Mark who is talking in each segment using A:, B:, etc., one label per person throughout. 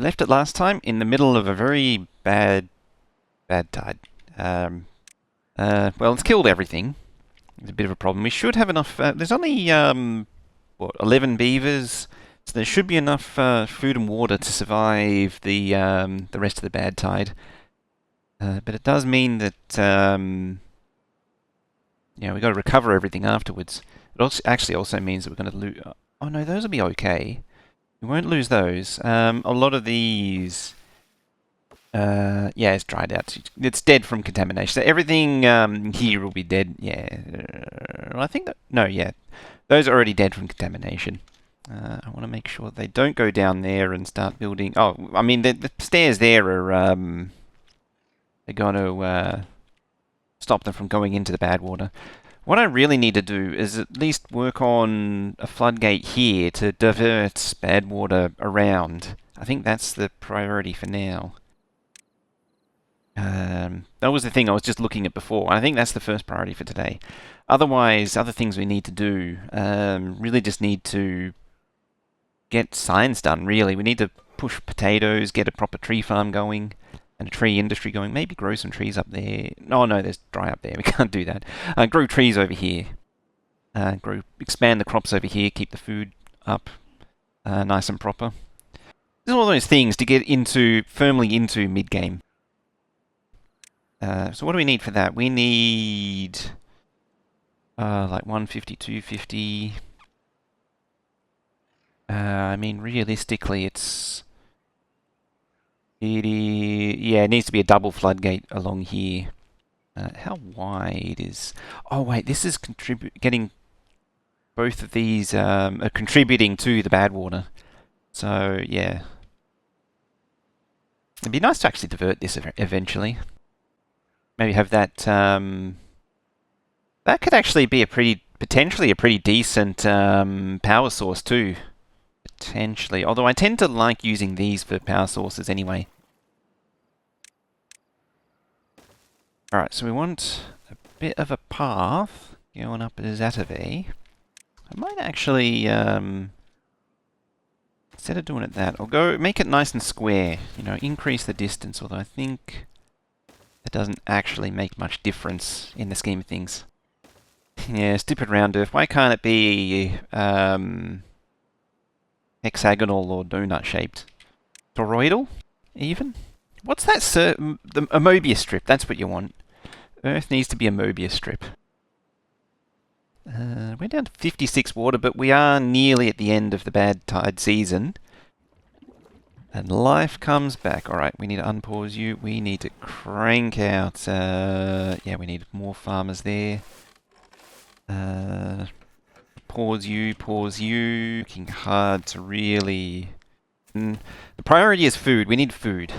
A: left it last time in the middle of a very bad tide. Well, it's killed everything. It's a bit of a problem. We should have enough. There's only what 11 beavers, so there should be enough food and water to survive the rest of the bad tide. But it does mean that yeah, we've got to recover everything afterwards. It also, actually also means that we're going to lose. Oh no, those will be okay. We won't lose those. A lot of these, yeah, it's dried out. It's dead from contamination. So everything here will be dead. Yeah, I think that no, yeah, those are already dead from contamination. I want to make sure they don't go down there and start building. Oh, I mean the stairs there are they're going to stop them from going into the bad water. What I really need to do is at least work on a floodgate here to divert bad water around. I think that's the priority for now. That was the thing I was just looking at before. I think that's the first priority for today. Otherwise, other things we need to do really just need to get science done, really. We need to push potatoes, get a proper tree farm going, and a tree industry going. Maybe grow some trees up there. Oh no, there's dry up there. We can't do that. Grow trees over here. Expand the crops over here. Keep the food up nice and proper. There's all those things to get firmly into mid-game. So what do we need for that? We need like 150, 250. I mean, realistically, yeah, it needs to be a double floodgate along here. How wide is... Oh, wait, this is getting... Both of these are contributing to the bad water. So, yeah. It'd be nice to actually divert this eventually. Maybe have that... that could actually be potentially a pretty decent power source too. Potentially. Although I tend to like using these for power sources anyway. Alright, so we want a bit of a path going up Zatave. I might actually, instead of doing it that, I'll go make it nice and square. You know, increase the distance, although I think it doesn't actually make much difference in the scheme of things. Yeah, stupid round earth. Why can't it be hexagonal or donut shaped? Toroidal, even? What's that, sir? A Mobius strip, that's what you want. Earth needs to be a Mobius strip. We're down to 56 water, but we are nearly at the end of the bad tide season. And life comes back. Alright, we need to unpause you. We need to crank out... yeah, we need more farmers there. Pause you. Working hard to really... The priority is food. We need food.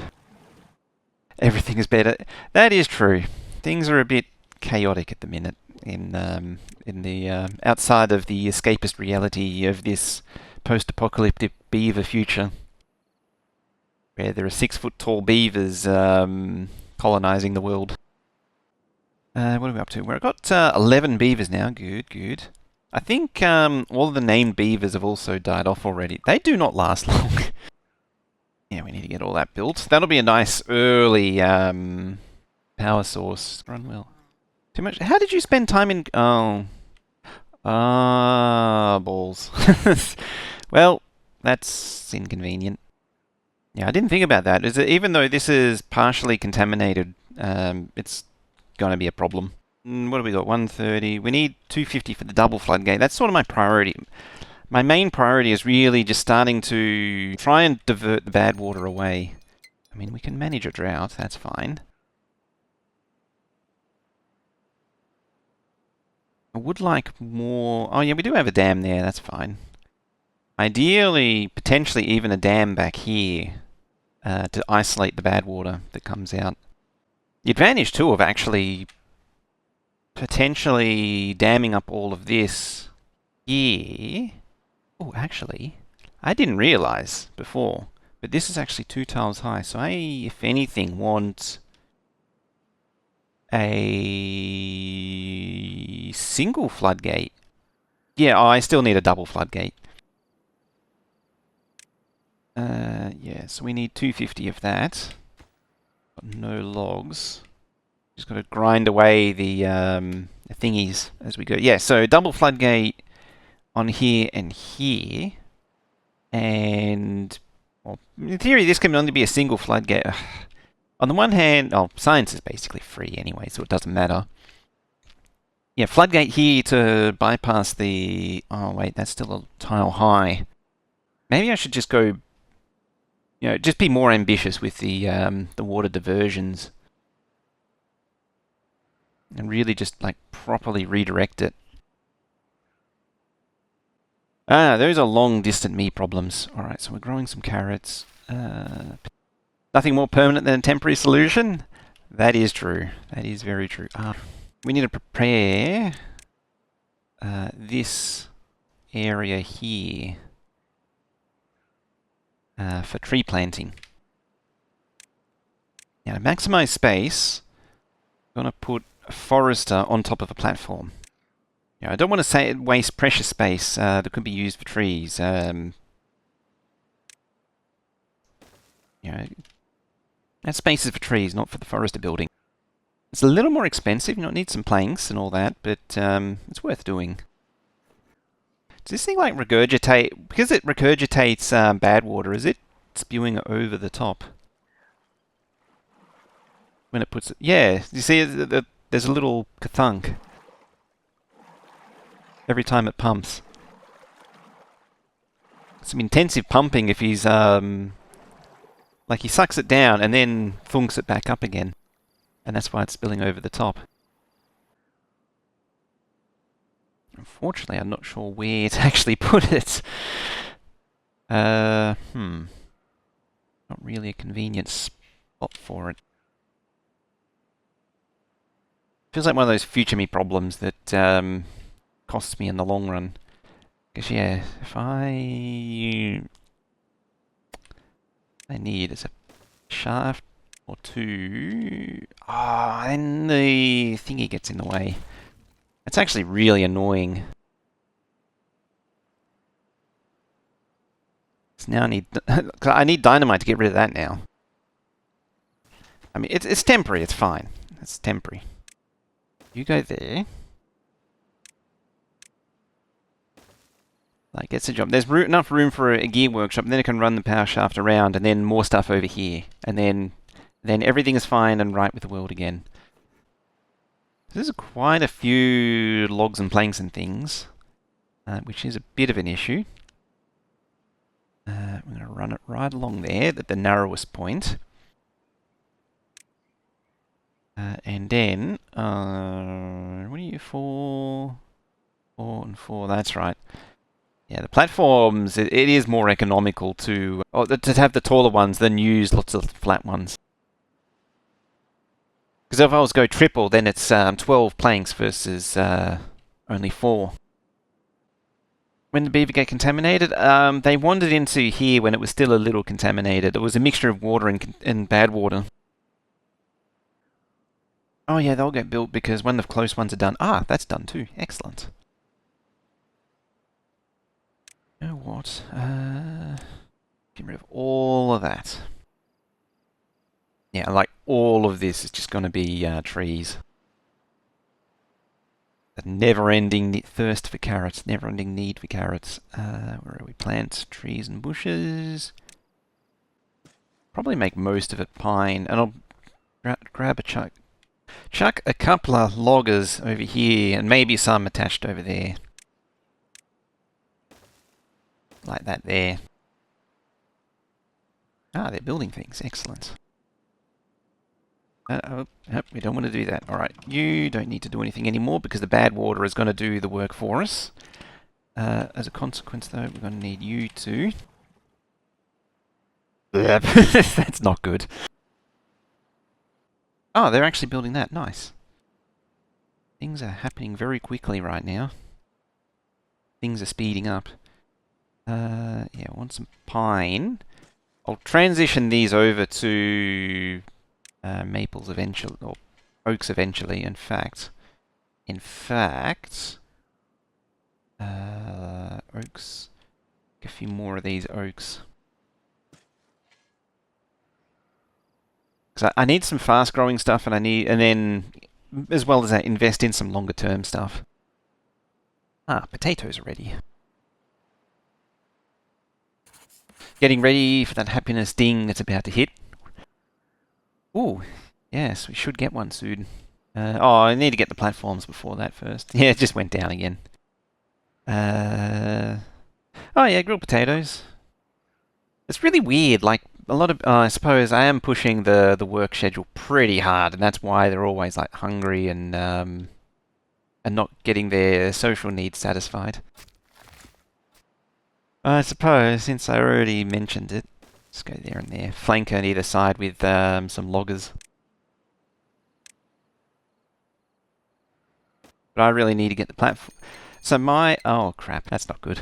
A: Everything is better. That is true. Things are a bit chaotic at the minute in the outside of the escapist reality of this post-apocalyptic beaver future, where there are 6-foot-tall beavers colonizing the world. What are we up to? We've got 11 beavers now. Good. I think all of the named beavers have also died off already. They do not last long. Yeah, we need to get all that built. That'll be a nice early power source. Run well. Too much. How did you spend time in... Oh. Balls. Well, that's inconvenient. Yeah, I didn't think about that. Even though this is partially contaminated, it's going to be a problem. What do we got? 130. We need 250 for the double floodgate. That's sort of my priority. My main priority is really just starting to try and divert the bad water away. I mean, we can manage a drought. That's fine. I would like more... Oh yeah, we do have a dam there. That's fine. Ideally, potentially even a dam back here to isolate the bad water that comes out. The advantage too of actually potentially damming up all of this here... Oh, actually, I didn't realize before, but this is actually 2 tiles high, so I, if anything, want a single floodgate. Yeah, I still need a double floodgate. Yeah, so we need 250 of that. Got no logs. Just got to grind away the thingies as we go. Yeah, so double floodgate on here and here. And well, in theory, this can only be a single floodgate. On the one hand, science is basically free anyway, so it doesn't matter. Yeah, floodgate here to bypass the... Oh, wait, that's still a tile high. Maybe I should just go... just be more ambitious with the water diversions. And really just, like, properly redirect it. Ah, those are long-distant me problems. Alright, so we're growing some carrots. Nothing more permanent than a temporary solution? That is true. That is very true. We need to prepare this area here for tree planting. Now, to maximize space, I'm going to put a forester on top of a platform. I don't want to waste precious space that could be used for trees. That space is for trees, not for the forester building. It's a little more expensive, it needs some planks and all that, but it's worth doing. Does this thing like regurgitate? Because it regurgitates bad water, is it spewing it over the top? When it puts it... Yeah, you see there's a little kathunk every time it pumps. Some intensive pumping if he's... like he sucks it down and then thunks it back up again. And that's why it's spilling over the top. Unfortunately, I'm not sure where to actually put it. Not really a convenient spot for it. Feels like one of those future me problems that costs me in the long run. Because yeah, if I need is a shaft or two. And the thingy gets in the way. It's actually really annoying. So now I need dynamite to get rid of that now. I mean, it's temporary. It's fine. It's temporary. You go there. Like, gets the job. There's enough room for a gear workshop, and then it can run the power shaft around, and then more stuff over here. And then everything is fine and right with the world again. There's quite a few logs and planks and things, which is a bit of an issue. We're going to run it right along there at the narrowest point. And then, what are you for? 4 and 4, that's right. Yeah, the platforms, it is more economical to have the taller ones than use lots of flat ones. Because if I was go triple, then it's 12 planks versus only 4. When did beaver get contaminated? They wandered into here when it was still a little contaminated. It was a mixture of water and bad water. Oh yeah, they'll get built because when the close ones are done... Ah, that's done too. Excellent. You know what? Get rid of all of that. Yeah, like all of this is just going to be trees. A never-ending thirst for carrots, never-ending need for carrots. Where are we? Plants, trees and bushes. Probably make most of it pine, and I'll grab a chuck a couple of loggers over here, and maybe some attached over there. Like that there. Ah, they're building things. Excellent. We don't want to do that. Alright, you don't need to do anything anymore because the bad water is going to do the work for us. As a consequence, though, we're going to need you to... That's not good. Oh, they're actually building that. Nice. Things are happening very quickly right now. Things are speeding up. Yeah, I want some pine. I'll transition these over to maples eventually, or oaks eventually. In fact, oaks. A few more of these oaks. Because I need some fast-growing stuff, and then, as well as that, invest in some longer-term stuff. Ah, potatoes are ready. Getting ready for that happiness ding that's about to hit. Ooh, yes, we should get one soon. Oh, I need to get the platforms before that first. Yeah, it just went down again. Oh yeah, grilled potatoes. It's really weird, like, a lot of, I suppose I am pushing the work schedule pretty hard, and that's why they're always, like, hungry and not getting their social needs satisfied. I suppose, since I already mentioned it, let's go there and there. Flank on either side with some loggers. But I really need to get the platform. So oh crap, that's not good.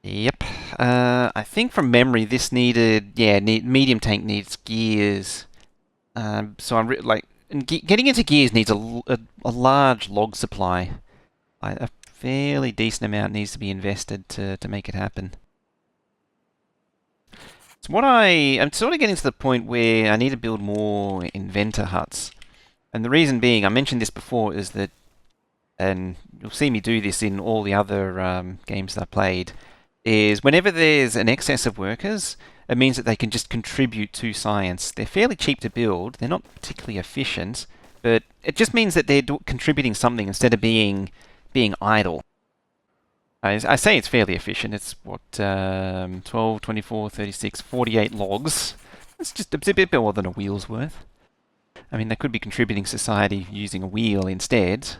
A: Yep. I think from memory this needed, medium tank needs gears. So I'm like, getting into gears needs a large log supply. A fairly decent amount needs to be invested to make it happen. So I'm sort of getting to the point where I need to build more inventor huts. And the reason being, I mentioned this before, is that, and you'll see me do this in all the other games that I played, is whenever there's an excess of workers, it means that they can just contribute to science. They're fairly cheap to build, they're not particularly efficient, but it just means that they're contributing something instead of being idle. I say it's fairly efficient. It's what, 12, 24, 36, 48 logs. It's just a bit more than a wheel's worth. I mean, they could be contributing society using a wheel instead.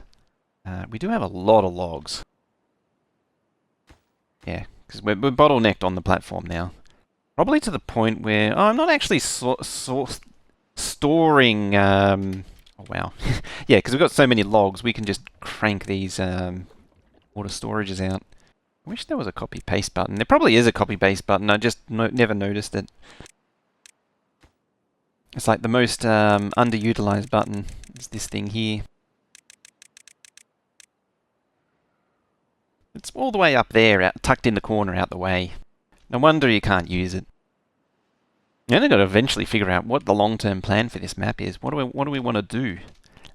A: We do have a lot of logs. Yeah, because we're bottlenecked on the platform now. Probably to the point where I'm not actually storing. Oh wow, yeah, because we've got so many logs, we can just crank these water storages out. I wish there was a copy paste button. There probably is a copy paste button. I just never noticed it. It's like the most underutilized button is this thing here. It's all the way up there, tucked in the corner, out the way. No wonder you can't use it. You only got to eventually figure out what the long-term plan for this map is. What do we want to do?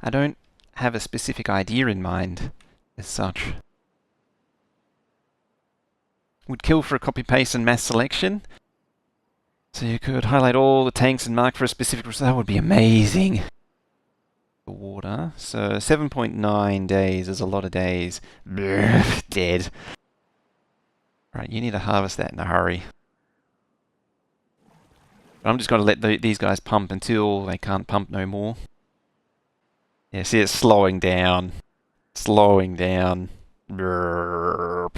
A: I don't have a specific idea in mind, as such. Would kill for a copy-paste and mass selection. So you could highlight all the tanks and mark for a specific result. That would be amazing. The water. So 7.9 days is a lot of days. Dead. Right, you need to harvest that in a hurry. I'm just going to let these guys pump until they can't pump no more. Yeah, see, it's slowing down. Slowing down. They're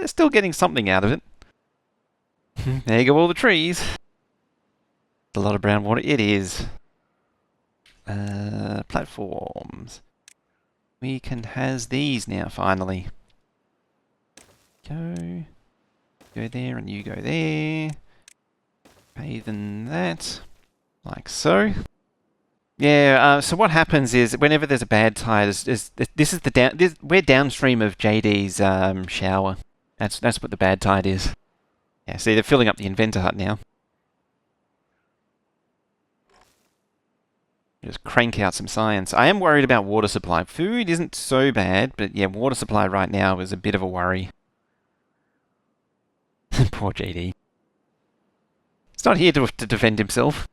A: still getting something out of it. There you go, all the trees. A lot of brown water. It is. Platforms. We can has these now, finally. Go there, and you go there. Than that, like so. Yeah. So what happens is whenever there's a bad tide, we're downstream of JD's shower. That's what the bad tide is. Yeah. See, they're filling up the inventor hut now. Just crank out some science. I am worried about water supply. Food isn't so bad, but yeah, water supply right now is a bit of a worry. Poor JD. He's not here to defend himself.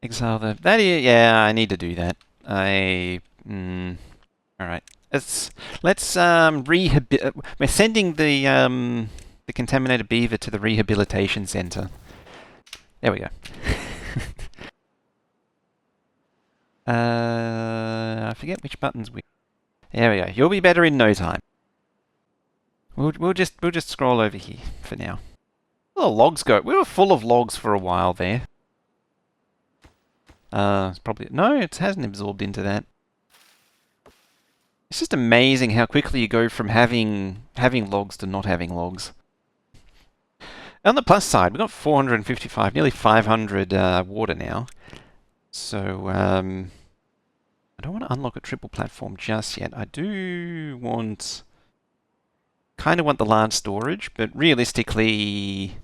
A: Exile yeah, I need to do that. Alright. Let's we're sending the contaminated beaver to the rehabilitation center. There we go. I forget which buttons we... There we go. You'll be better in no time. We'll just scroll over here for now. Where the logs go? We were full of logs for a while there. It's probably... No, it hasn't absorbed into that. It's just amazing how quickly you go from having logs to not having logs. On the plus side, we've got 455, nearly 500 water now. So, I don't want to unlock a triple platform just yet. I do want kind of want the large storage, but realistically...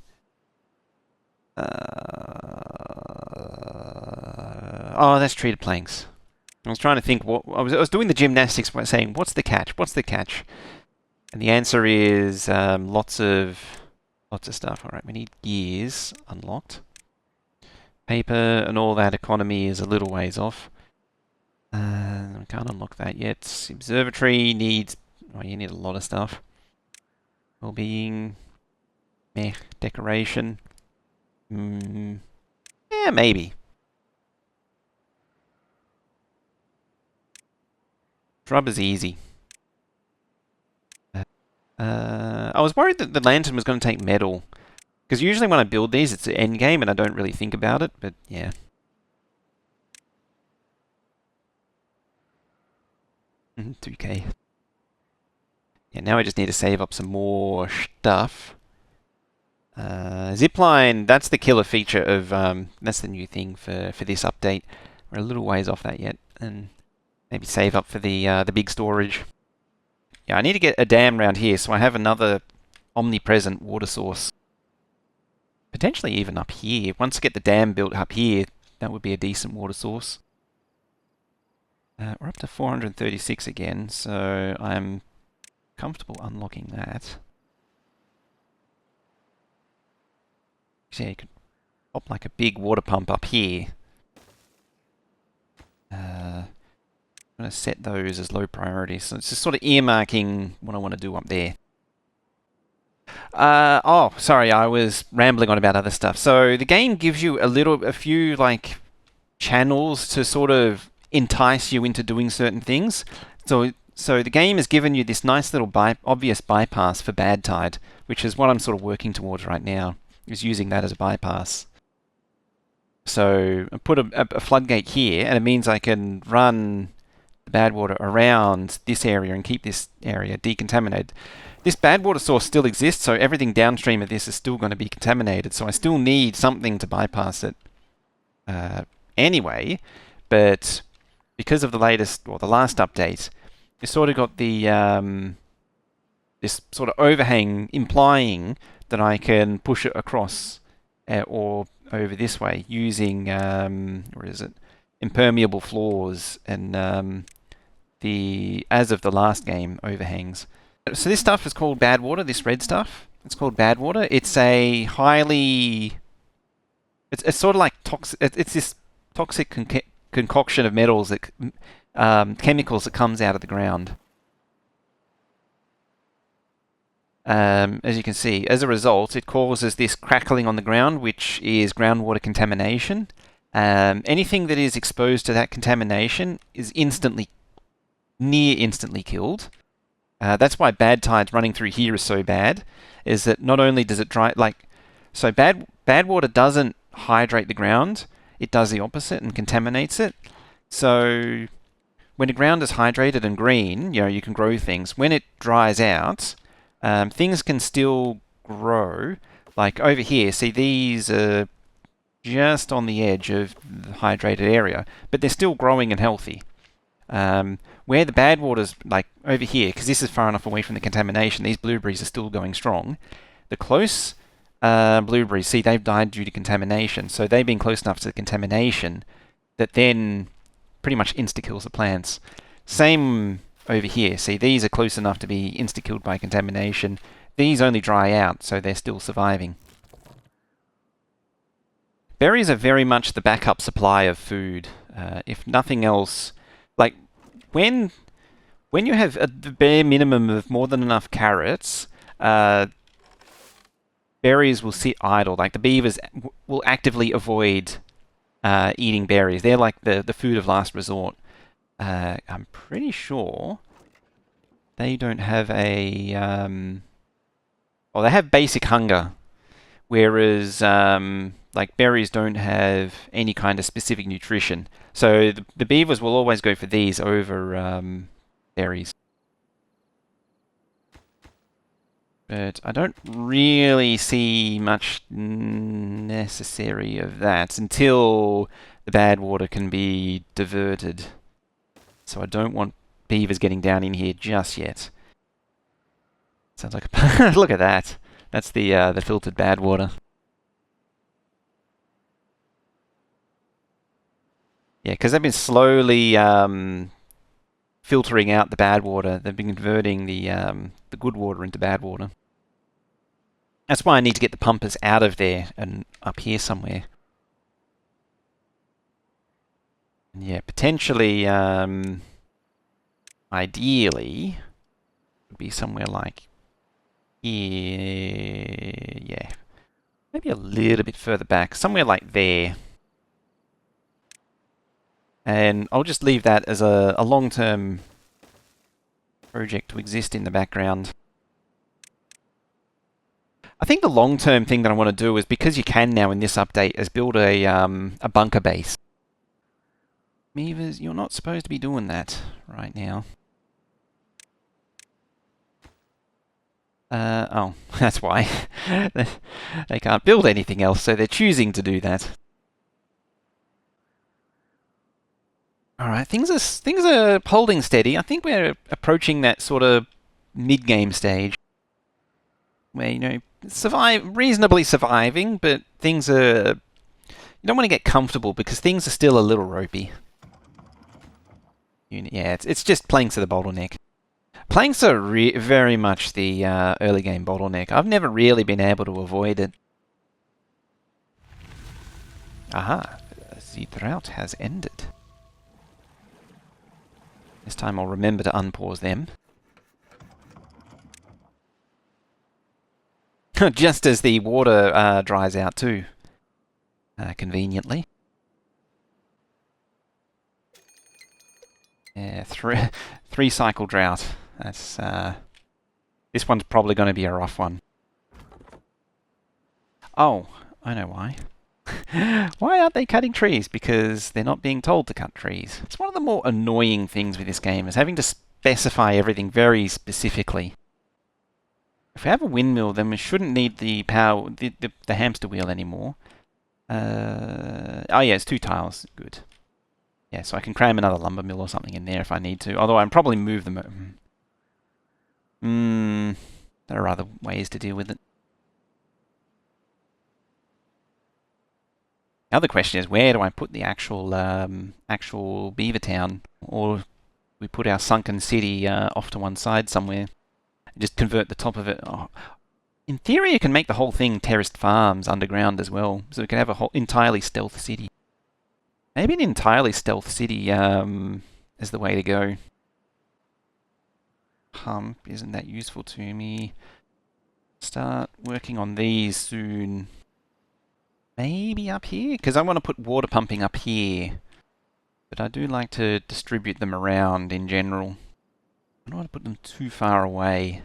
A: oh, that's treated planks. I was trying to think what... I was doing the gymnastics by saying, what's the catch? What's the catch? And the answer is lots of stuff. All right, we need gears unlocked. Paper and all that economy is a little ways off. I can't unlock that yet. Observatory needs... oh, you need a lot of stuff. Well-being. Meh. Decoration. Yeah, maybe. Shrub is easy. I was worried that the lantern was going to take metal. Because usually when I build these, it's an end game and I don't really think about it, but yeah. Mm, 2k. Yeah, now I just need to save up some more stuff. Zipline, that's the killer feature of, that's the new thing for this update. We're a little ways off that yet, and maybe save up for the big storage. Yeah, I need to get a dam around here so I have another omnipresent water source. Potentially even up here. Once I get the dam built up here, that would be a decent water source. We're up to 436 again, so I'm comfortable unlocking that. So yeah, you could pop like a big water pump up here. I'm going to set those as low priority, so it's just sort of earmarking what I want to do up there. Oh, sorry, I was rambling on about other stuff. So the game gives you a few like channels to sort of entice you into doing certain things. So the game has given you this nice little obvious bypass for bad tide, which is what I'm sort of working towards right now, is using that as a bypass. So I put a floodgate here, and it means I can run the bad water around this area and keep this area decontaminated. This bad water source still exists, so everything downstream of this is still going to be contaminated, so I still need something to bypass it anyway, but because of the latest, or the last update, you sort of got the this sort of overhang implying that I can push it across or over this way using, where is it, impermeable floors and as of the last game, overhangs. So this stuff is called bad water, this red stuff. It's called bad water. It's a highly... It's sort of like toxic... It's this toxic concoction of metals, that chemicals that comes out of the ground. As you can see, as a result, it causes this crackling on the ground, which is groundwater contamination. Anything that is exposed to that contamination is near instantly killed. That's why bad tides running through here is so bad, is that not only does it dry... So bad water doesn't hydrate the ground, it does the opposite and contaminates it. So when the ground is hydrated and green, you can grow things. When it dries out, things can still grow. Like over here, see, these are just on the edge of the hydrated area, but they're still growing and healthy. Where the bad water's, like over here, because this is far enough away from the contamination, these blueberries are still going strong. The close blueberries, see, they've died due to contamination, so they've been close enough to the contamination that then pretty much insta-kills the plants. Same over here, see, these are close enough to be insta-killed by contamination. These only dry out, so they're still surviving. Berries are very much the backup supply of food. If nothing else, like when you have the bare minimum of more than enough carrots, berries will sit idle. Like the beavers will actively avoid eating berries. They're like the food of last resort. I'm pretty sure they don't have a... well, they have basic hunger, whereas like berries don't have any kind of specific nutrition. So the beavers will always go for these over berries. But I don't really see much necessary of that until the bad water can be diverted. So I don't want beavers getting down in here just yet. Sounds like a look at that. That's the filtered bad water. Yeah, because they've been slowly filtering out the bad water. They've been converting the good water into bad water. That's why I need to get the pumpers out of there and up here somewhere. And yeah, potentially, ideally, would be somewhere like here. Yeah, maybe a little bit further back, somewhere like there. And I'll just leave that as a long-term project to exist in the background. I think the long-term thing that I want to do is, because you can now in this update, is build a bunker base. Meavers, you're not supposed to be doing that right now. Oh, that's why. They can't build anything else, so they're choosing to do that. Alright, things are holding steady. I think we're approaching that sort of mid-game stage where, you know, reasonably surviving, but things are... You don't want to get comfortable because things are still a little ropey. Yeah, it's just planks are the bottleneck. Planks are very much the early game bottleneck. I've never really been able to avoid it. Aha, the drought has ended. This time I'll remember to unpause them. Just as the water dries out too. Conveniently. Yeah, three cycle drought. That's this one's probably going to be a rough one. Oh, I know why. Why aren't they cutting trees? Because they're not being told to cut trees. It's one of the more annoying things with this game, is having to specify everything very specifically. If we have a windmill, then we shouldn't need the power, the hamster wheel anymore. Oh yeah, it's 2 tiles. Good. Yeah, so I can cram another lumber mill or something in there if I need to. Although I'll probably move them. There are other ways to deal with it. The other question is, where do I put the actual beaver town? Or we put our sunken city off to one side somewhere. Just convert the top of it. Oh. In theory, you can make the whole thing terraced farms underground as well. So we can have a whole entirely stealth city. Maybe an entirely stealth city is the way to go. Hump isn't that useful to me. Start working on these soon. Maybe up here? Because I want to put water pumping up here. But I do like to distribute them around in general. I don't want to put them too far away.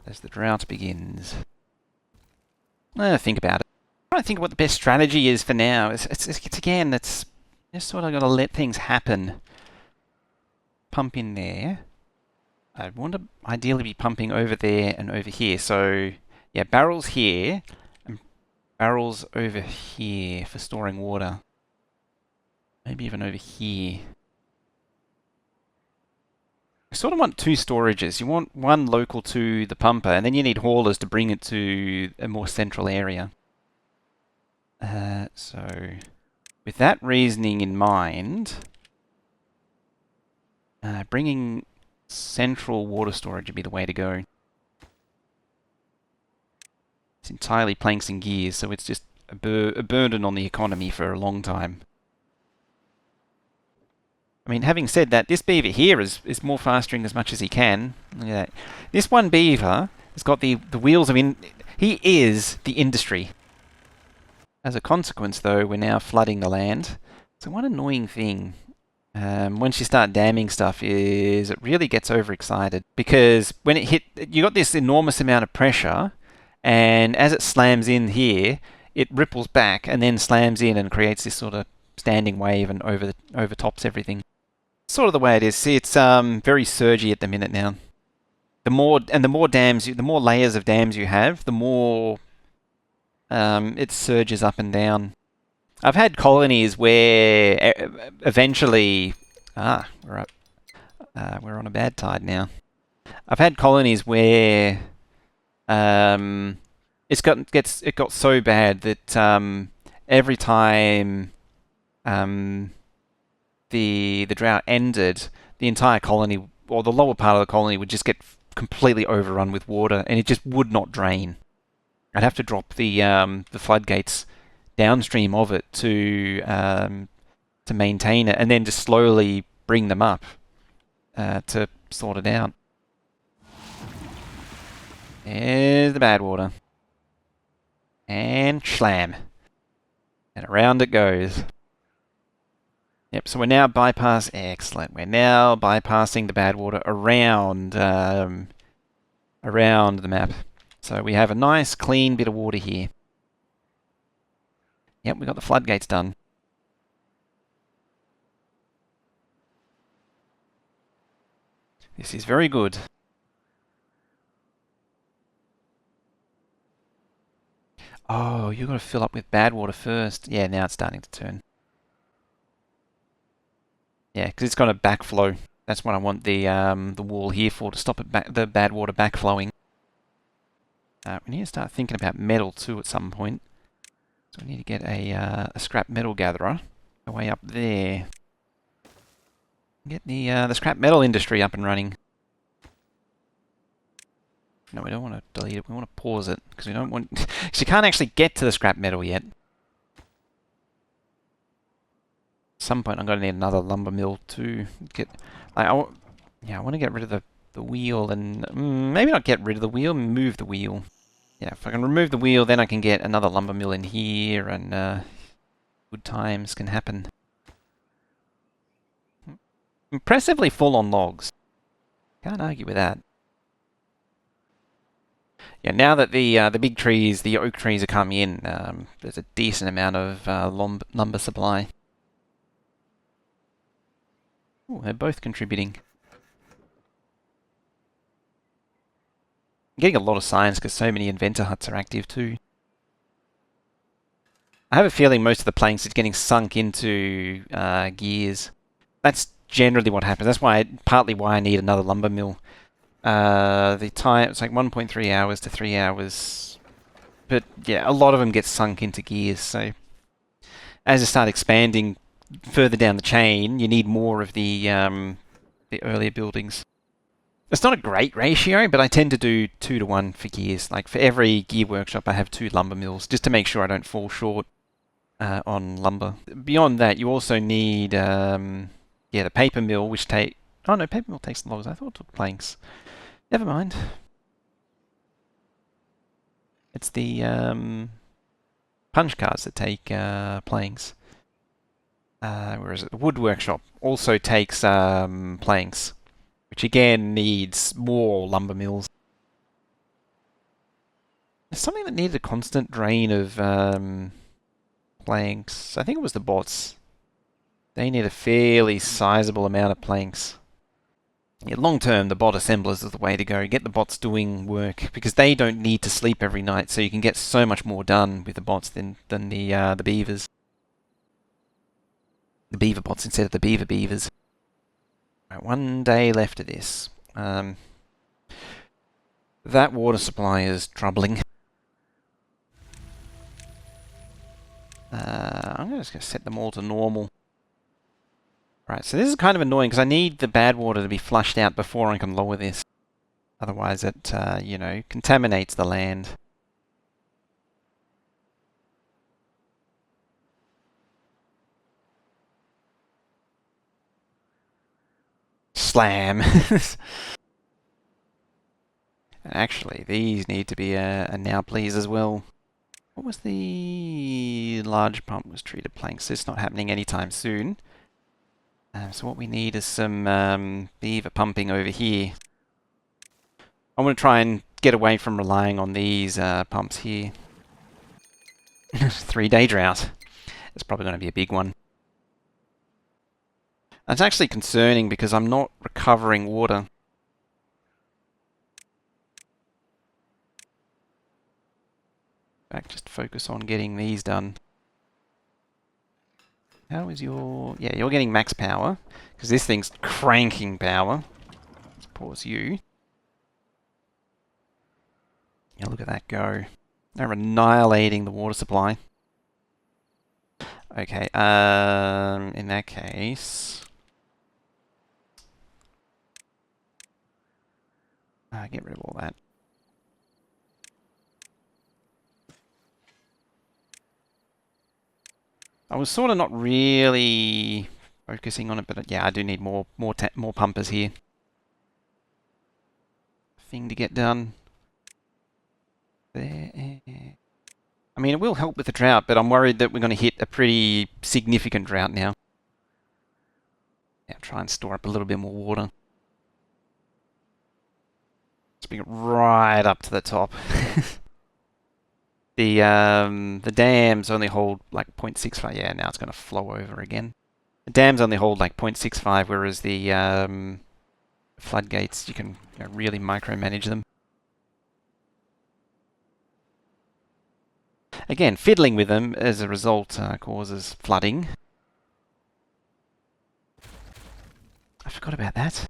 A: As the drought begins. Think about it. I'm trying to think what the best strategy is for now. It's again, it's just sort of got to let things happen. Pump in there. I want to ideally be pumping over there and over here. So, yeah, barrels here and barrels over here for storing water. Maybe even over here. You sort of want 2 storages. You want one local to the pumper, and then you need haulers to bring it to a more central area. So, with that reasoning in mind, bringing central water storage would be the way to go. It's entirely planks and gears, so it's just a burden on the economy for a long time. I mean, having said that, this beaver here is more fastering as much as he can. Look at that. This one beaver has got the wheels of he is the industry. As a consequence, though, we're now flooding the land. So one annoying thing, once you start damming stuff, is it really gets overexcited. Because when it hit, you got this enormous amount of pressure, and as it slams in here, it ripples back and then slams in and creates this sort of standing wave and overtops everything. Sort of the way it is. See, it's very surgy at the minute now. The more dams, the more layers of dams you have, the more it surges up and down. I've had colonies where eventually, we're up. We're on a bad tide now. I've had colonies where it got so bad that every time the drought ended, the entire colony or the lower part of the colony would just get completely overrun with water, and it just would not drain. I'd have to drop the floodgates downstream of it to maintain it, and then just slowly bring them up to sort it out. There's the bad water. And slam. And around it goes. Yep, so we're now excellent. We're now bypassing the bad water around around the map. So we have a nice clean bit of water here. Yep, we got the floodgates done. This is very good. Oh, you've got to fill up with bad water first. Yeah, now it's starting to turn. Yeah, because it's got a backflow. That's what I want the wall here for, to stop the bad water backflowing. We need to start thinking about metal too at some point. So we need to get a scrap metal gatherer way up there. Get the scrap metal industry up and running. No, we don't want to delete it. We want to pause it because we don't want. Because you can't actually get to the scrap metal yet. At some point, I'm going to need another lumber mill to get. Like, I want to get rid of the wheel and maybe not get rid of the wheel, move the wheel. Yeah, if I can remove the wheel, then I can get another lumber mill in here, and good times can happen. Impressively full on logs. Can't argue with that. Yeah, now that the big trees, the oak trees, are coming in, there's a decent amount of lumber supply. Ooh, they're both contributing. I'm getting a lot of science because so many inventor huts are active too. I have a feeling most of the planks is getting sunk into gears. That's generally what happens. That's partly why I need another lumber mill. The time, it's like 1.3 hours to 3 hours. But yeah, a lot of them get sunk into gears, so as you start expanding further down the chain, you need more of the earlier buildings. It's not a great ratio, but I tend to do 2 to 1 for gears. Like for every gear workshop, I have 2 lumber mills, just to make sure I don't fall short on lumber. Beyond that, you also need the paper mill, which oh no, paper mill takes the logs. I thought it took planks. Never mind. It's the punch cards that take planks. Whereas the wood workshop also takes planks, which again needs more lumber mills. There's something that needed a constant drain of planks. I think it was the bots. They need a fairly sizable amount of planks. Yeah, long term, the bot assemblers is the way to go. Get the bots doing work because they don't need to sleep every night, so you can get so much more done with the bots than the beavers. The beaver bots instead of the beavers. Right, 1 day left of this. That water supply is troubling. I'm just going to set them all to normal. Right, so this is kind of annoying because I need the bad water to be flushed out before I can lower this. Otherwise it, contaminates the land. Slam! And actually, these need to be a now please as well. What was the large pump was treated planks? It's not happening anytime soon. So what we need is some beaver pumping over here. I want to try and get away from relying on these pumps here. 3-day drought. It's probably going to be a big one. That's actually concerning because I'm not recovering water. In fact, just focus on getting these done. How is your... Yeah, you're getting max power, because this thing's cranking power. Let's pause you. Yeah, look at that go. They're annihilating the water supply. Okay, in that case... get rid of all that. I was sort of not really focusing on it, but yeah, I do need more pumpers here. Thing to get done. There. I mean, it will help with the drought, but I'm worried that we're going to hit a pretty significant drought now. Yeah, try and store up a little bit more water. Let's bring it right up to the top. The dams only hold like 0.65. Yeah, now it's going to flow over again. The dams only hold like 0.65, whereas the floodgates, you can really micromanage them. Again, fiddling with them as a result causes flooding. I forgot about that.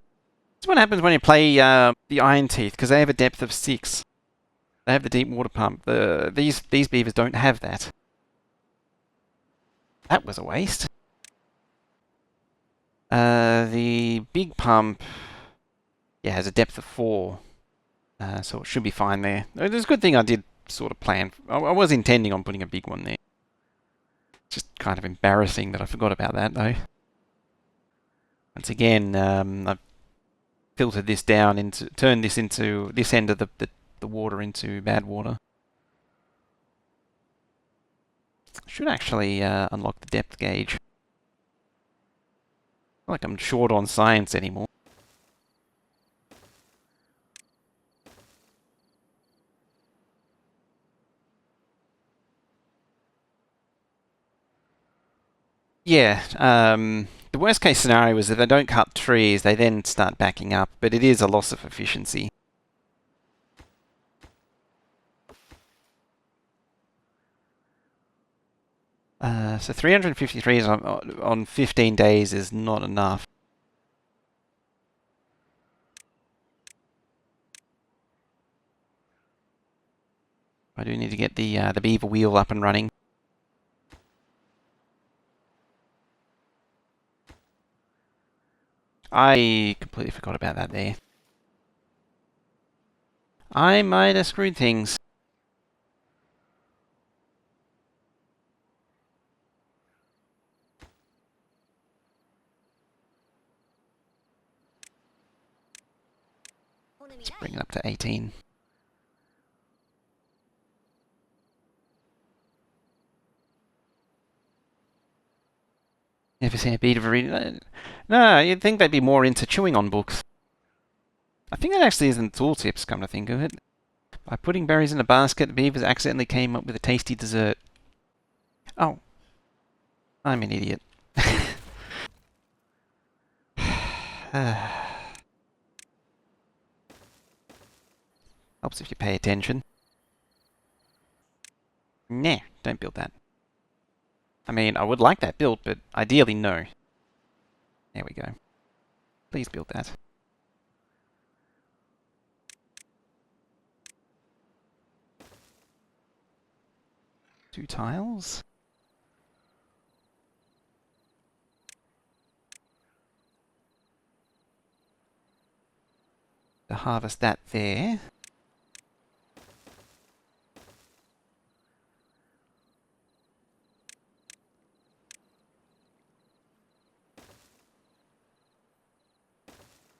A: That's what happens when you play the Iron Teeth, because they have a depth of 6. They have the deep water pump. These beavers don't have that. That was a waste. The big pump, yeah, has a depth of 4. So it should be fine there. It's a good thing I did sort of plan. I was intending on putting a big one there. Just kind of embarrassing that I forgot about that, though. Once again, I've filtered this down into, turned this into this end of the water into bad water. Should actually unlock the depth gauge. Not like I'm short on science anymore. Yeah, the worst case scenario is if they don't cut trees, they then start backing up, but it is a loss of efficiency. So 353 on 15 days is not enough. I do need to get the beaver wheel up and running. I completely forgot about that there. I might have screwed things. Let's bring it up to 18. Never seen a beaver read. No, you'd think they'd be more into chewing on books. I think that actually isn't tooltips, come to think of it. By putting berries in a basket, the beavers accidentally came up with a tasty dessert. Oh. I'm an idiot. Helps if you pay attention. Nah, don't build that. I mean, I would like that built, but ideally no. There we go. Please build that. Two tiles. To harvest that there.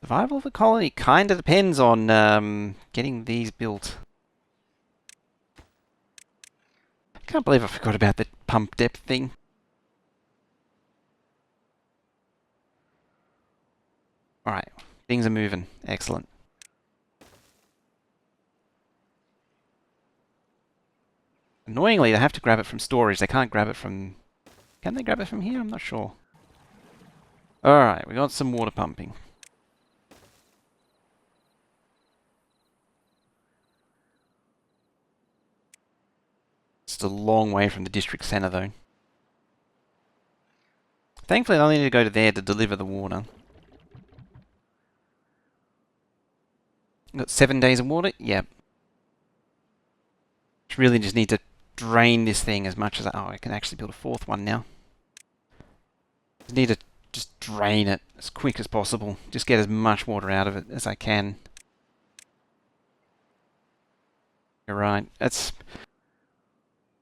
A: Survival of the colony kind of depends on getting these built. I can't believe I forgot about the pump depth thing. Alright, things are moving. Excellent. Annoyingly, they have to grab it from storage. They can't grab it from... Can they grab it from here? I'm not sure. Alright, we got some water pumping. It's a long way from the district centre, though. Thankfully, I only need to go to there to deliver the water. Got 7 days of water? Yep. Really just need to drain this thing as much as oh, I can actually build a fourth one now. Just need to just drain it as quick as possible. Just get as much water out of it as I can. You're right.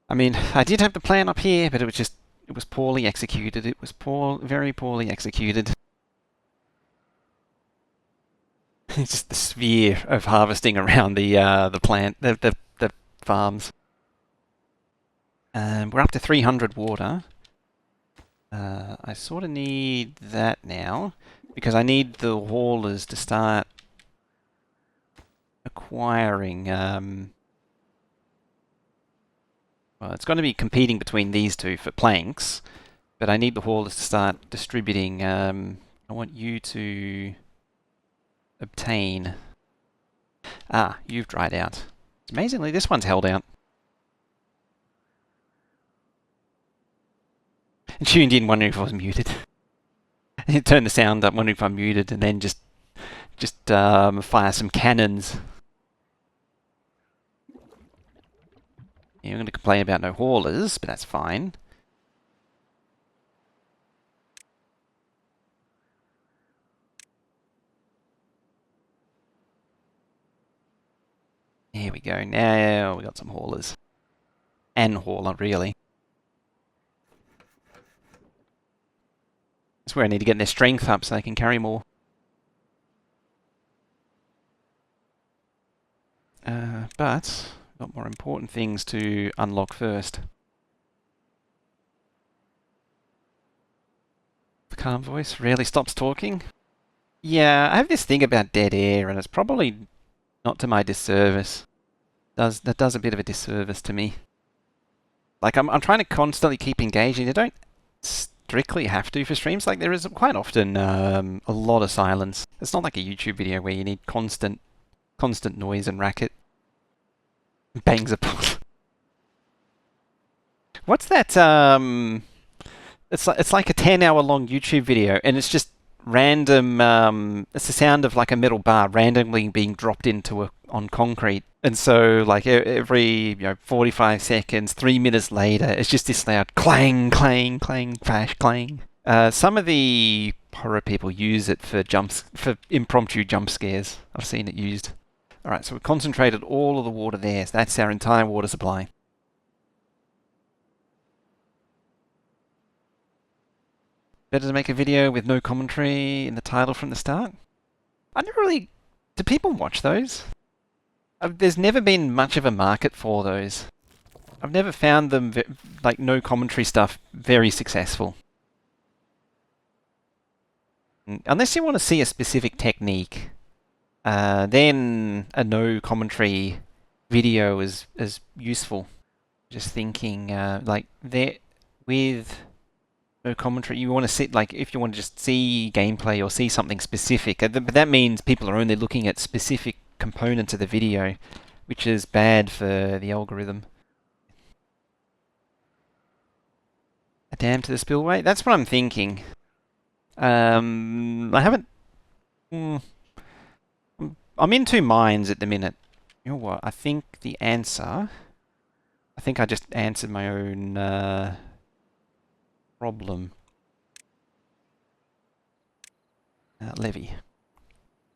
A: I mean, I did have the plan up here, but it was poorly executed. It was very poorly executed. It's just the sphere of harvesting around the farms. We're up to 300 water. I sort of need that now because I need the haulers to start acquiring. Well, it's going to be competing between these two for planks, but I need the haulers to start distributing. I want you to obtain. Ah, you've dried out. Amazingly, this one's held out. And tuned in, wondering if I was muted. Turn the sound up, wondering if I'm muted, and then just fire some cannons. Yeah, I'm going to complain about no haulers, but that's fine. Here we go. Now we got some haulers. And hauler, really. That's where I need to get their strength up so they can carry more. But got more important things to unlock first. The calm voice rarely stops talking. Yeah, I have this thing about dead air, and it's probably not to my disservice. That does a bit of a disservice to me. Like I'm trying to constantly keep engaging. You don't strictly have to for streams. Like there is quite often a lot of silence. It's not like a YouTube video where you need constant noise and racket. Bangs a pot. What's that? It's like a 10-hour long YouTube video, and it's just random. It's the sound of like a metal bar randomly being dropped on concrete, and so like every 45 seconds, 3 minutes later, it's just this loud clang, clang, clang, crash, clang. Some of the horror people use it for impromptu jump scares. I've seen it used. All right, so we've concentrated all of the water there. So that's our entire water supply. Better to make a video with no commentary in the title from the start? I never really... Do people watch those? There's never been much of a market for those. I've never found them, like no commentary stuff, very successful. Unless you want to see a specific technique, then a no commentary video is useful. Just thinking, like, there with no commentary, you want to sit, like, if you want to just see gameplay or see something specific, but that means people are only looking at specific components of the video, which is bad for the algorithm. A dam to the spillway? That's what I'm thinking. I haven't... I'm in two minds at the minute. You know what? I think the answer... I think I just answered my own problem. Levy.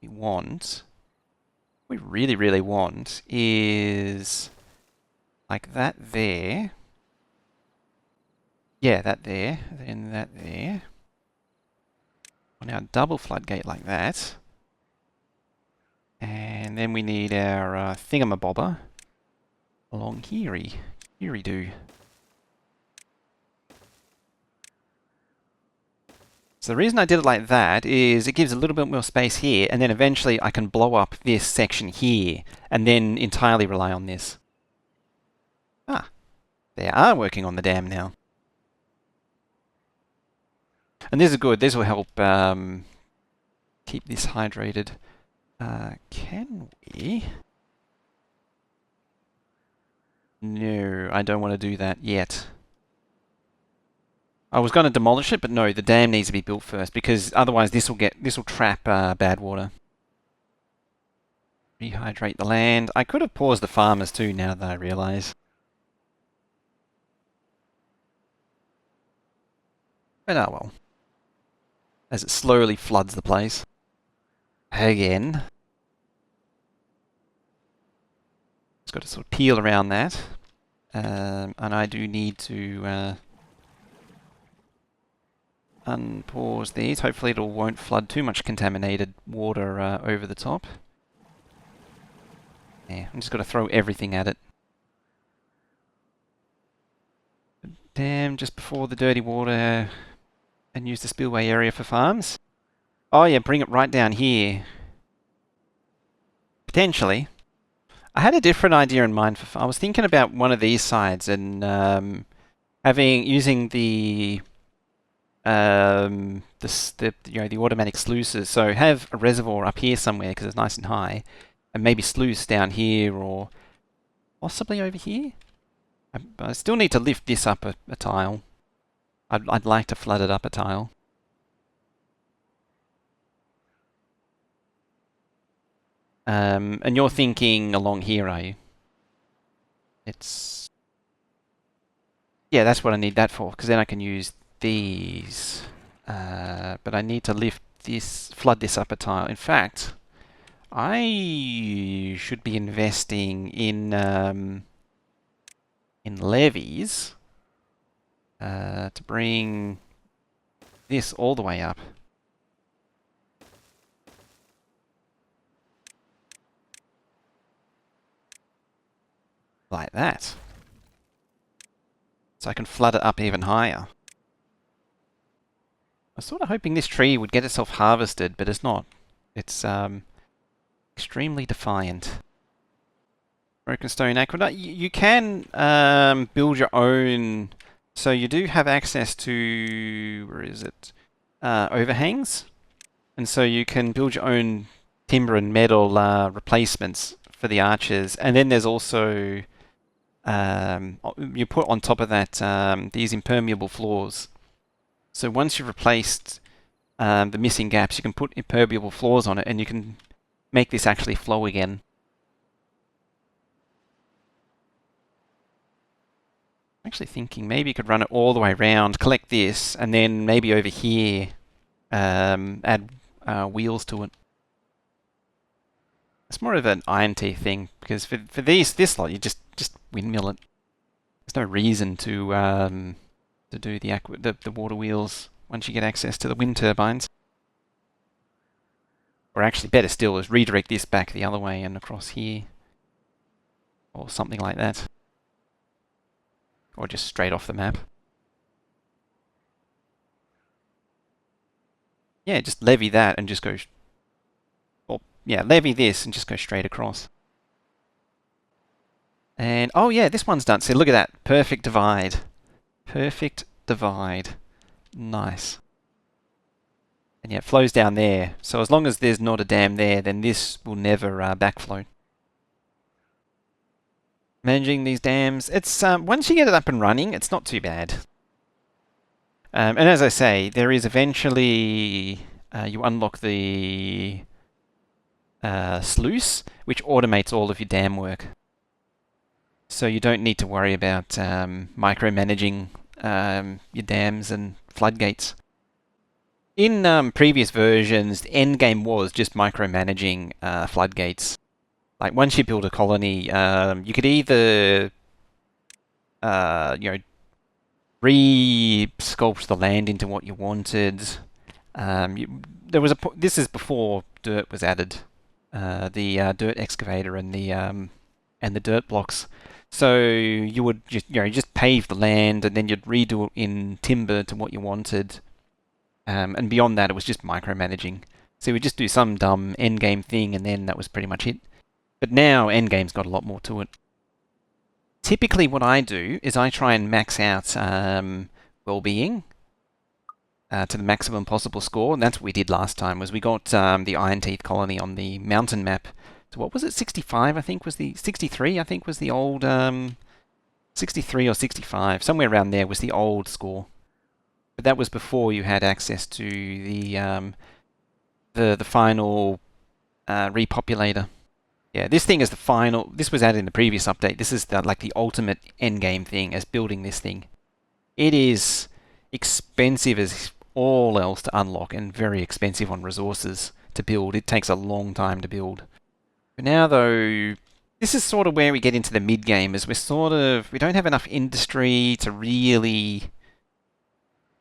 A: We really, really want is like that there. Yeah, that there. Then that there. Now double floodgate like that. And then we need our thingamabobber along here-y-do. So the reason I did it like that is it gives a little bit more space here, and then eventually I can blow up this section here, and then entirely rely on this. Ah, they are working on the dam now. And this is good. This will help keep this hydrated. Can we? No, I don't want to do that yet. I was going to demolish it, but no, the dam needs to be built first because otherwise this will trap bad water. Rehydrate the land. I could have paused the farmers too now that I realise. But oh well. As it slowly floods the place. Again. Just got to sort of peel around that. And I do need to unpause these. Hopefully it won't flood too much contaminated water over the top. Yeah, I'm just got to throw everything at it. Dam just before the dirty water and use the spillway area for farms. Oh yeah, bring it right down here. Potentially. I had a different idea in mind for. I was thinking about one of these sides and using the the automatic sluices. So have a reservoir up here somewhere because it's nice and high, and maybe sluice down here or possibly over here. I still need to lift this up a tile. I'd like to flood it up a tile. And you're thinking along here, are you? Yeah, that's what I need that for, because then I can use these. But I need to flood this up a tile. In fact, I should be investing in levees to bring this all the way up. Like that. So I can flood it up even higher. I was sort of hoping this tree would get itself harvested, but it's not. It's extremely defiant. Broken stone aqueduct. You can build your own. So you do have access to, where is it? Overhangs. And so you can build your own timber and metal replacements for the archers. And then there's also you put on top of that these impermeable floors. So once you've replaced the missing gaps, you can put impermeable floors on it and you can make this actually flow again. I'm actually thinking maybe you could run it all the way around, collect this, and then maybe over here add wheels to it. It's more of an iron teeth thing, because for this lot, you just windmill it. There's no reason to do the water wheels once you get access to the wind turbines. Or actually, better still, is redirect this back the other way and across here. Or something like that. Or just straight off the map. Yeah, just levy that and just go... Or, yeah, levy this and just go straight across. And, oh yeah, this one's done. So look at that. Perfect divide. Perfect divide. Nice. And yeah, it flows down there. So as long as there's not a dam there, then this will never backflow. Managing these dams, it's once you get it up and running, it's not too bad. And as I say, there is eventually you unlock the sluice, which automates all of your dam work. So you don't need to worry about micromanaging your dams and floodgates. In previous versions, the end game was just micromanaging floodgates. Like once you build a colony, you could either, re-sculpt the land into what you wanted. This is before dirt was added, the dirt excavator and the dirt blocks. So you would just pave the land and then you'd redo it in timber to what you wanted. And beyond that, it was just micromanaging. So we would just do some dumb endgame thing and then that was pretty much it. But now endgame's got a lot more to it. Typically what I do is I try and max out well-being to the maximum possible score. And that's what we did last time, was we got the Iron Teeth colony on the mountain map. So what was it, 65 I think was the... 63 I think was the old... 63 or 65, somewhere around there was the old score. But that was before you had access to the final repopulator. Yeah, this thing is the final. This was added in the previous update. This is like the ultimate end game thing as building this thing. It is expensive as all else to unlock and very expensive on resources to build. It takes a long time to build. But now though, this is sort of where we get into the mid game, as we don't have enough industry to really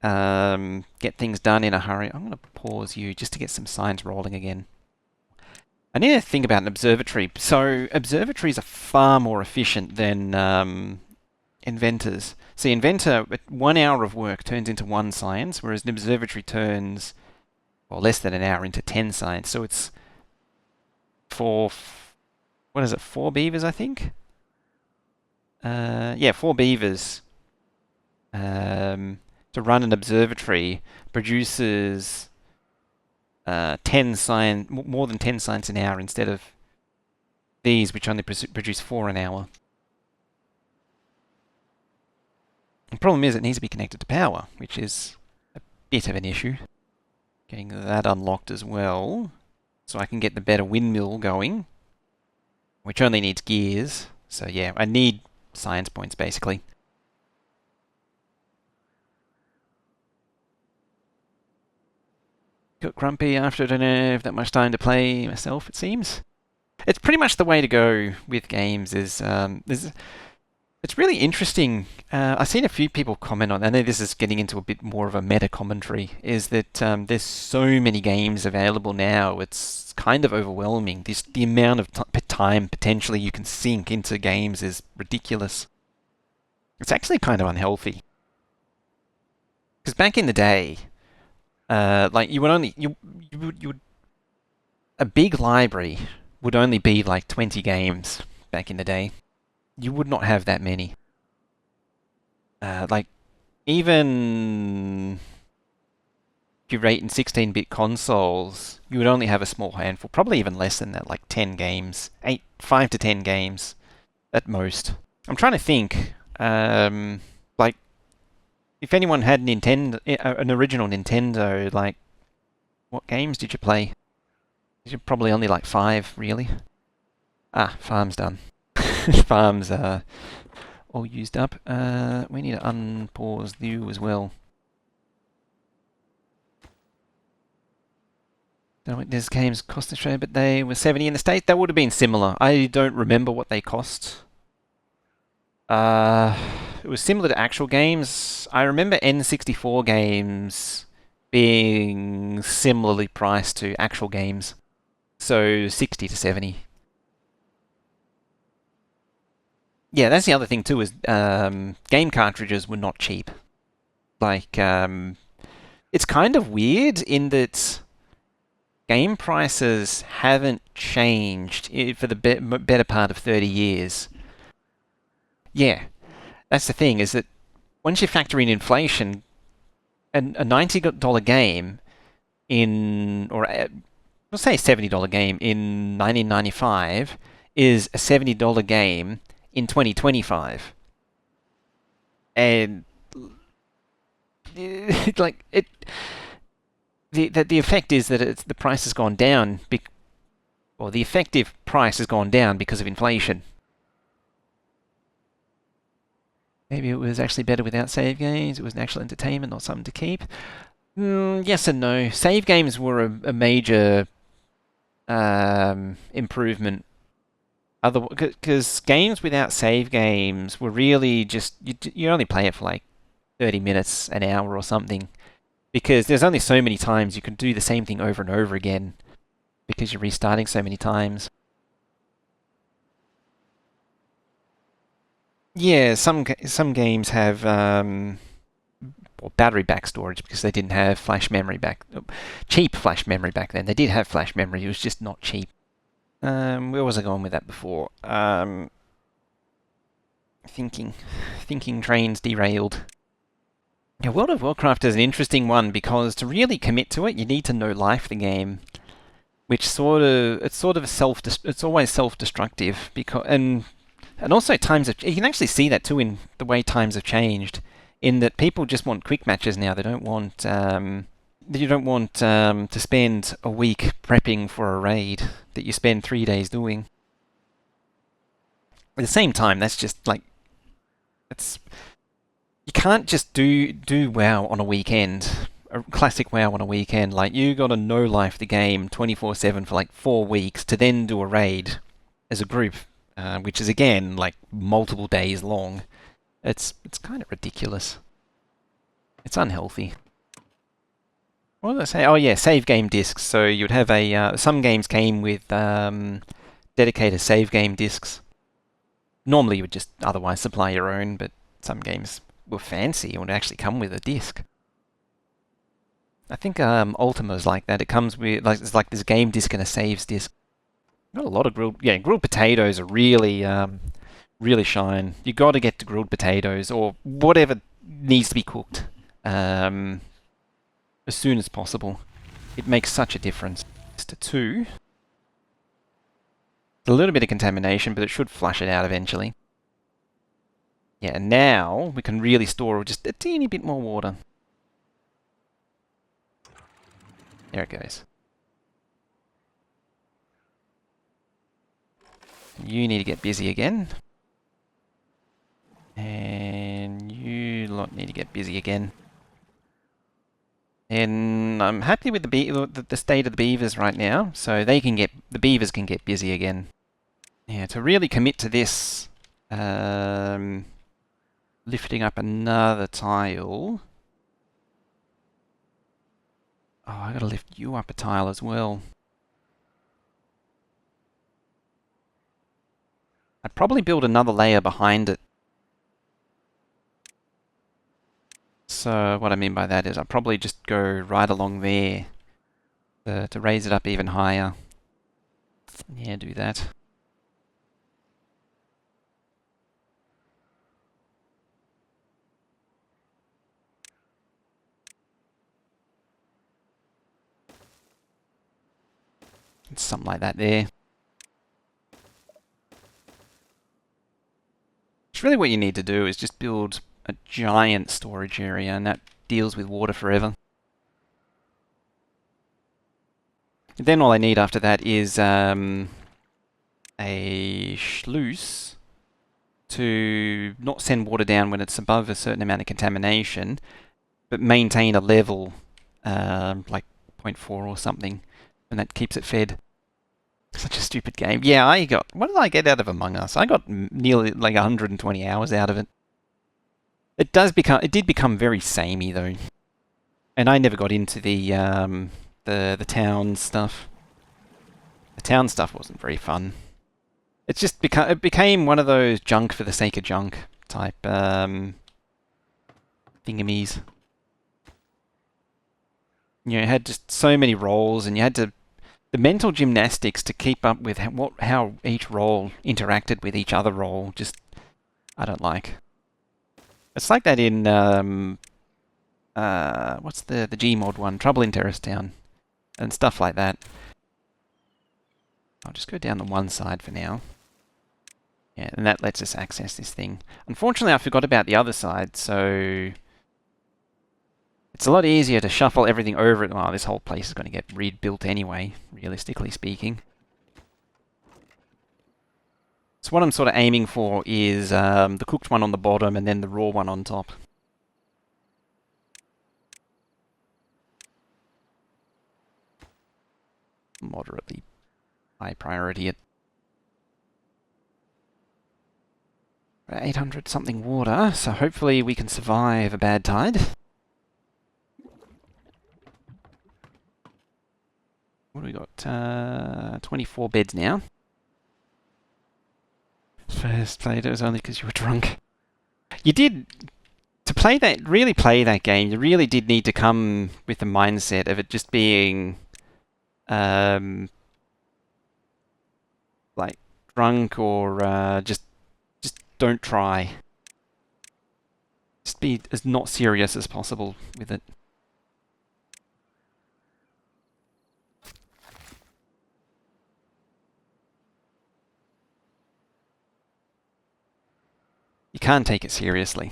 A: get things done in a hurry. I'm going to pause you just to get some signs rolling again. I need to think about an observatory. So observatories are far more efficient than inventors. See, inventor, 1 hour of work turns into 1 science, whereas an observatory turns, well, less than an hour into 10 science. So it's what is it, 4 beavers, I think? Yeah, 4 beavers to run an observatory produces 10 science, more than 10 science an hour instead of these, which only produce 4 an hour. The problem is it needs to be connected to power, which is a bit of an issue. Getting that unlocked as well, so I can get the better windmill going, which only needs gears. So yeah, I need science points basically. Got grumpy after I don't have that much time to play myself, it seems. It's pretty much the way to go with games. It's really interesting. I've seen a few people comment on, I know this is getting into a bit more of a meta commentary, is that there's so many games available now, it's kind of overwhelming. The amount of time potentially you can sink into games is ridiculous. It's actually kind of unhealthy. Because back in the day, like a big library would only be like 20 games back in the day. You would not have that many. Like, even if you rate in 16-bit consoles, you would only have a small handful, probably even less than that, like 10 games, 5 to 10 games at most. I'm trying to think, like, if anyone had an original Nintendo, like, what games did you play? You're probably only like 5, really. Ah, farm's done. Farms are all used up. We need to unpause you as well. Don't know what these games cost in Australia, but they were 70 in the States. That would have been similar. I don't remember what they cost. It was similar to actual games. I remember N64 games being similarly priced to actual games. So 60 to 70. Yeah, that's the other thing too, is game cartridges were not cheap. Like, it's kind of weird in that game prices haven't changed for the better part of 30 years. Yeah, that's the thing, is that once you factor in inflation, a $90 game we'll say $70 game in 1995 is a $70 game in 2025. And like it, the effect is that the price has gone down, or the effective price has gone down because of inflation. Maybe it was actually better without save games. It was an actual entertainment, not something to keep. Yes and no. Save games were a major improvement. Because games without save games were really just, you only play it for like 30 minutes, an hour or something. Because there's only so many times you can do the same thing over and over again, because you're restarting so many times. Yeah, some games have battery back storage because they didn't have cheap flash memory back then. They did have flash memory, it was just not cheap. Where was I going with that before? Thinking trains derailed. Yeah, World of Warcraft is an interesting one because to really commit to it, you need to know life the game, which it's always self-destructive because and also you can actually see that too in the way times have changed. in that people just want quick matches now. They don't want you don't want to spend a week prepping for a raid that you spend 3 days doing. At the same time, that's just like it's you can't just do WoW on a weekend. A classic WoW on a weekend. Like you got to no life the game 24/7 for like 4 weeks to then do a raid as a group, which is again like multiple days long. It's kind of ridiculous. It's unhealthy. What did I say? Oh yeah, save game discs. So you'd have a some games came with dedicated save game discs. Normally you would just otherwise supply your own, but some games were fancy and would actually come with a disc. I think Ultima's like that. It comes with like it's like this game disc and a saves disc. Got a lot of grilled potatoes are really really shine. You got to get to grilled potatoes or whatever needs to be cooked as soon as possible. It makes such a difference. It's to 2. A little bit of contamination, but it should flush it out eventually. Yeah, now we can really store just a teeny bit more water. There it goes. You need to get busy again. And you lot need to get busy again. And I'm happy with the state of the beavers right now, so the beavers can get busy again. Yeah, to really commit to this, lifting up another tile. Oh, I gotta lift you up a tile as well. I'd probably build another layer behind it. So what I mean by that is I'll probably just go right along there to raise it up even higher. Yeah, do that. Something like that there. It's really what you need to do is just build a giant storage area, and that deals with water forever. And then all I need after that is a sluice to not send water down when it's above a certain amount of contamination, but maintain a level like 0.4 or something, and that keeps it fed. Such a stupid game. Yeah, what did I get out of Among Us? I got nearly like 120 hours out of it. It did become very samey though, and I never got into the town stuff. The town stuff wasn't very fun. It became one of those junk for the sake of junk type thingamies. You know, it had just so many roles, and you had the mental gymnastics to keep up with how each role interacted with each other role. Just I don't like. It's like that in what's the Gmod one? Trouble in Terrorist Town and stuff like that. I'll just go down the one side for now. Yeah, and that lets us access this thing. Unfortunately, I forgot about the other side, so it's a lot easier to shuffle everything over it. Well, this whole place is going to get rebuilt anyway, realistically speaking. So what I'm sort of aiming for is the cooked one on the bottom and then the raw one on top. Moderately high priority it. 800 something water, so hopefully we can survive a bad tide. What do we got? 24 beds now. First played it was only because you were drunk. You did, really play that game, you really did need to come with the mindset of it just being, like, drunk or just don't try. Just be as not serious as possible with it. You can't take it seriously.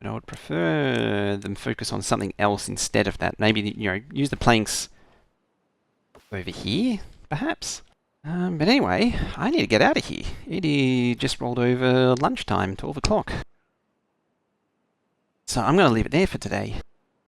A: But I would prefer them focus on something else instead of that. Maybe, use the planks over here, perhaps? But anyway, I need to get out of here. It is just rolled over lunchtime, 12 o'clock. So I'm going to leave it there for today.